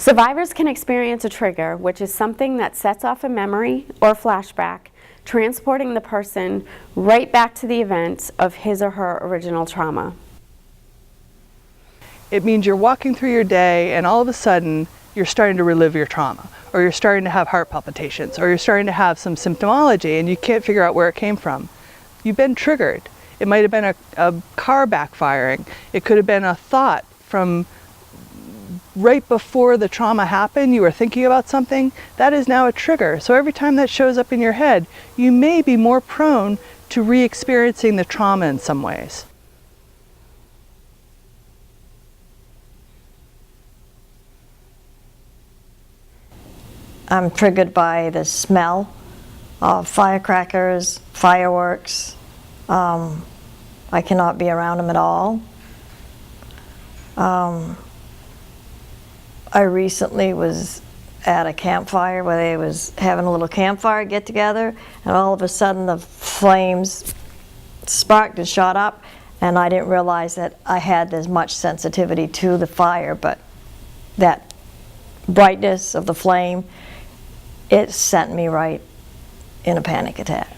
Survivors can experience a trigger, which is something that sets off a memory or flashback, transporting the person right back to the events of his or her original trauma. It means you're walking through your day and all of a sudden you're starting to relive your trauma, or you're starting to have heart palpitations, or you're starting to have some symptomology and you can't figure out where it came from. You've been triggered. It might have been a car backfiring. It could have been a thought from right before the trauma happened. You were thinking about something. That is now a trigger. So every time that shows up in your head, you may be more prone to re-experiencing the trauma in some ways. I'm triggered by the smell of firecrackers, fireworks. I cannot be around them at all. I recently was at a campfire where they was having a little campfire get together, and all of a sudden the flames sparked and shot up, and I didn't realize that I had as much sensitivity to the fire, but that brightness of the flame, it sent me right in a panic attack.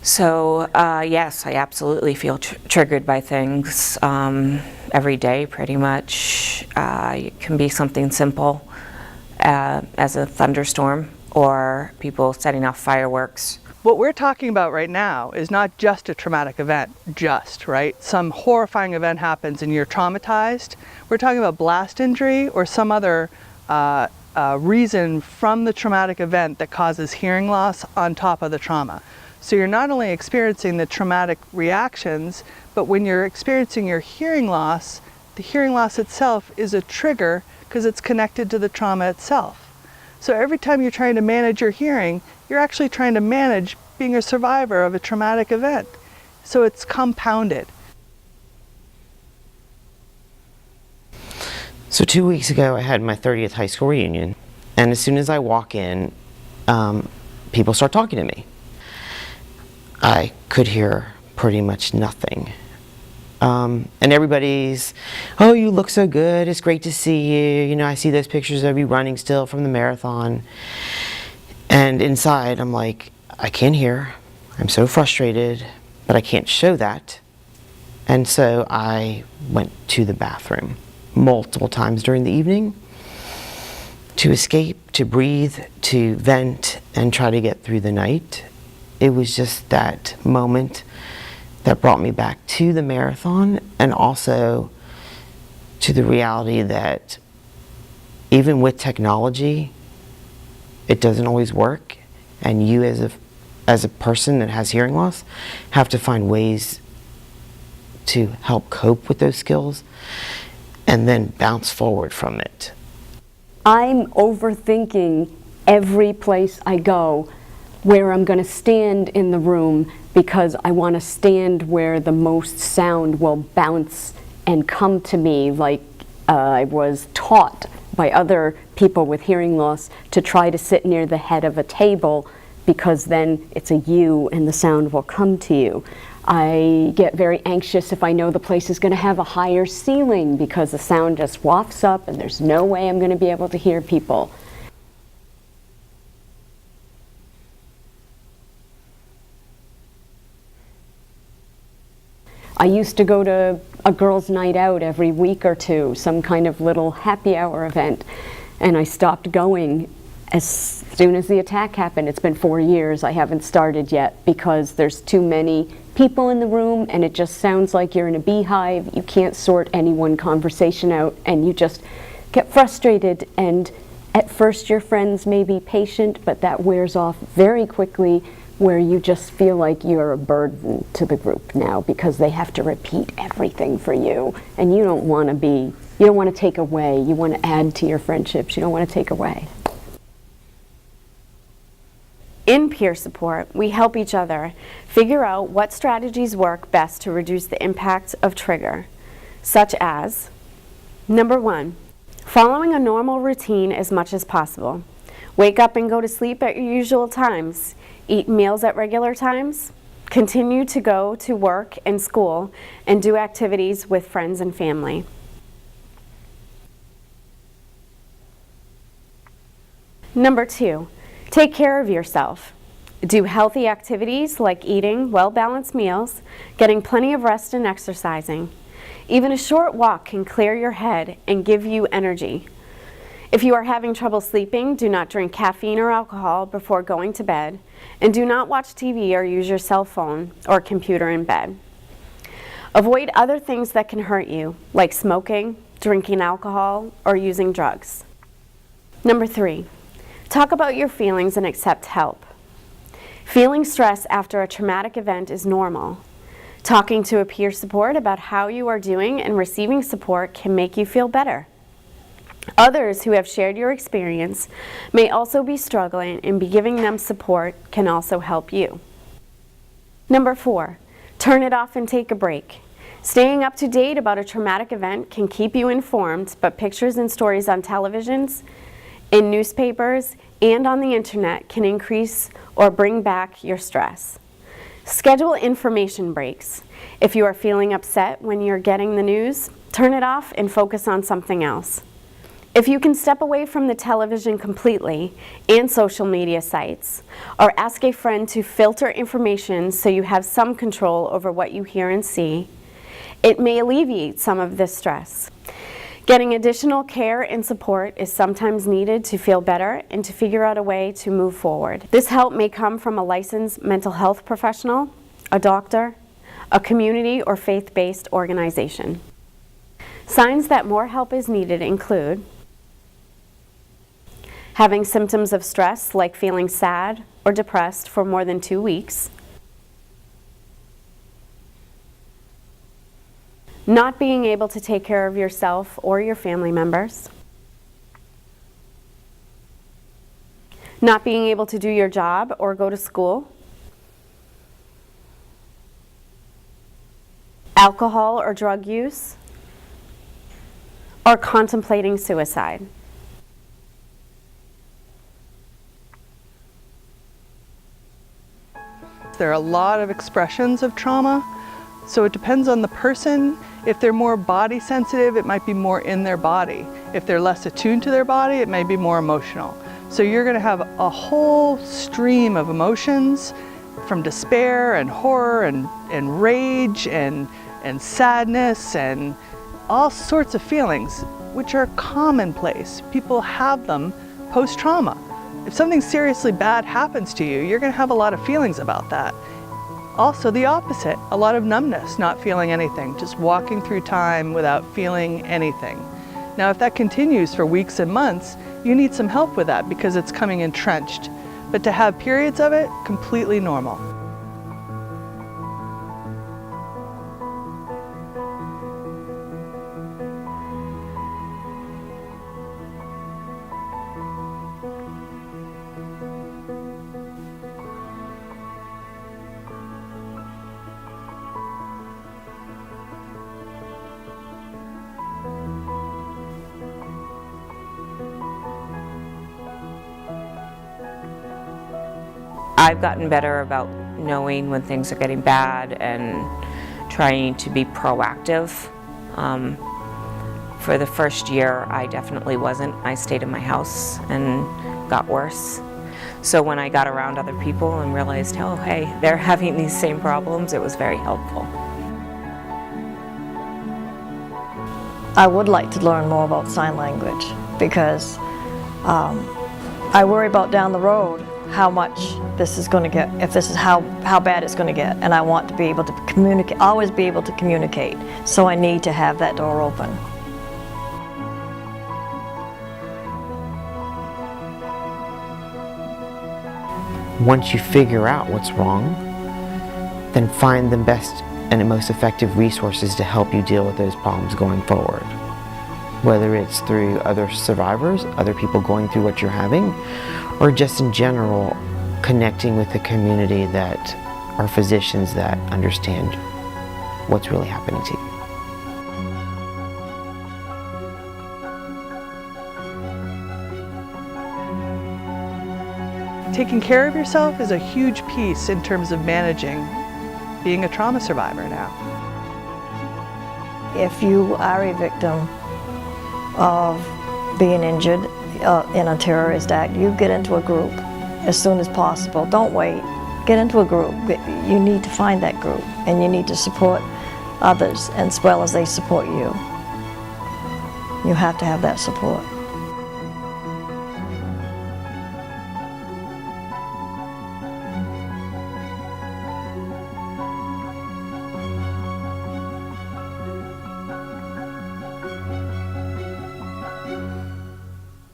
So yes, I absolutely feel triggered by things every day pretty much. It can be something simple as a thunderstorm or people setting off fireworks. What we're talking about right now is not just a traumatic event, right? Some horrifying event happens and you're traumatized. We're talking about blast injury or some other reason from the traumatic event that causes hearing loss on top of the trauma. So you're not only experiencing the traumatic reactions, but when you're experiencing your hearing loss, the hearing loss itself is a trigger because it's connected to the trauma itself. So every time you're trying to manage your hearing, you're actually trying to manage being a survivor of a traumatic event. So it's compounded. So 2 weeks ago, I had my 30th high school reunion, and as soon as I walk in, people start talking to me. I could hear pretty much nothing. And everybody's, oh, you look so good, it's great to see you. You know, I see those pictures of you running still from the marathon. And inside, I'm like, I can't hear. I'm so frustrated, but I can't show that. And so I went to the bathroom multiple times during the evening to escape, to breathe, to vent, and try to get through the night. It was just that moment that brought me back to the marathon and also to the reality that even with technology, it doesn't always work, and you as a person that has hearing loss have to find ways to help cope with those skills and then bounce forward from it. I'm overthinking every place I go where I'm going to stand in the room because I want to stand where the most sound will bounce and come to me, like I was taught by other people with hearing loss to try to sit near the head of a table because then it's a U and the sound will come to you. I get very anxious if I know the place is going to have a higher ceiling because the sound just wafts up and there's no way I'm going to be able to hear people. I used to go to a girls' night out every week or two, some kind of little happy hour event, and I stopped going as soon as the attack happened. It's been 4 years, I haven't started yet because there's too many people in the room and it just sounds like you're in a beehive. You can't sort any one conversation out and you just get frustrated, and at first your friends may be patient, but that wears off very quickly where you just feel like you're a burden to the group now because they have to repeat everything for you, and you don't want to take away. You want to add to your friendships. You don't want to take away. In peer support, we help each other figure out what strategies work best to reduce the impact of trigger, such as, number 1, following a normal routine as much as possible. Wake up and go to sleep at your usual times. Eat meals at regular times. Continue to go to work and school and do activities with friends and family. Number 2, take care of yourself. Do healthy activities like eating well-balanced meals, getting plenty of rest and exercising. Even a short walk can clear your head and give you energy. If you are having trouble sleeping, do not drink caffeine or alcohol before going to bed, and do not watch TV or use your cell phone or computer in bed. Avoid other things that can hurt you, like smoking, drinking alcohol, or using drugs. Number 3, talk about your feelings and accept help. Feeling stress after a traumatic event is normal. Talking to a peer support about how you are doing and receiving support can make you feel better. Others who have shared your experience may also be struggling, and giving them support can also help you. Number 4, turn it off and take a break. Staying up to date about a traumatic event can keep you informed, but pictures and stories on televisions, in newspapers, and on the internet can increase or bring back your stress. Schedule information breaks. If you are feeling upset when you're getting the news, turn it off and focus on something else. If you can step away from the television completely and social media sites, or ask a friend to filter information so you have some control over what you hear and see, it may alleviate some of this stress. Getting additional care and support is sometimes needed to feel better and to figure out a way to move forward. This help may come from a licensed mental health professional, a doctor, a community or faith-based organization. Signs that more help is needed include having symptoms of stress like feeling sad or depressed for more than 2 weeks, not being able to take care of yourself or your family members, not being able to do your job or go to school, alcohol or drug use, or contemplating suicide. There are a lot of expressions of trauma, so it depends on the person. If they're more body sensitive, it might be more in their body. If they're less attuned to their body, it may be more emotional. So you're going to have a whole stream of emotions, from despair and horror and rage and sadness and all sorts of feelings, which are commonplace. People have them post-trauma. If something seriously bad happens to you, you're going to have a lot of feelings about that. Also the opposite, a lot of numbness, not feeling anything, just walking through time without feeling anything. Now if that continues for weeks and months, you need some help with that because it's coming entrenched. But to have periods of it, completely normal. I've gotten better about knowing when things are getting bad and trying to be proactive. For the first year, I definitely wasn't. I stayed in my house and got worse. So when I got around other people and realized, oh, hey, they're having these same problems, it was very helpful. I would like to learn more about sign language because I worry about down the road how much this is going to get, if this is how bad it's going to get, and I want to be able to communicate, always be able to communicate, so I need to have that door open. Once you figure out what's wrong, then find the best and most effective resources to help you deal with those problems going forward. Whether it's through other survivors, other people going through what you're having, or just in general connecting with the community that are physicians that understand what's really happening to you. Taking care of yourself is a huge piece in terms of managing being a trauma survivor now. If you are a victim of being injured, in a terrorist act, you get into a group as soon as possible. Don't wait. Get into a group. You need to find that group, and you need to support others as well as they support you. You have to have that support.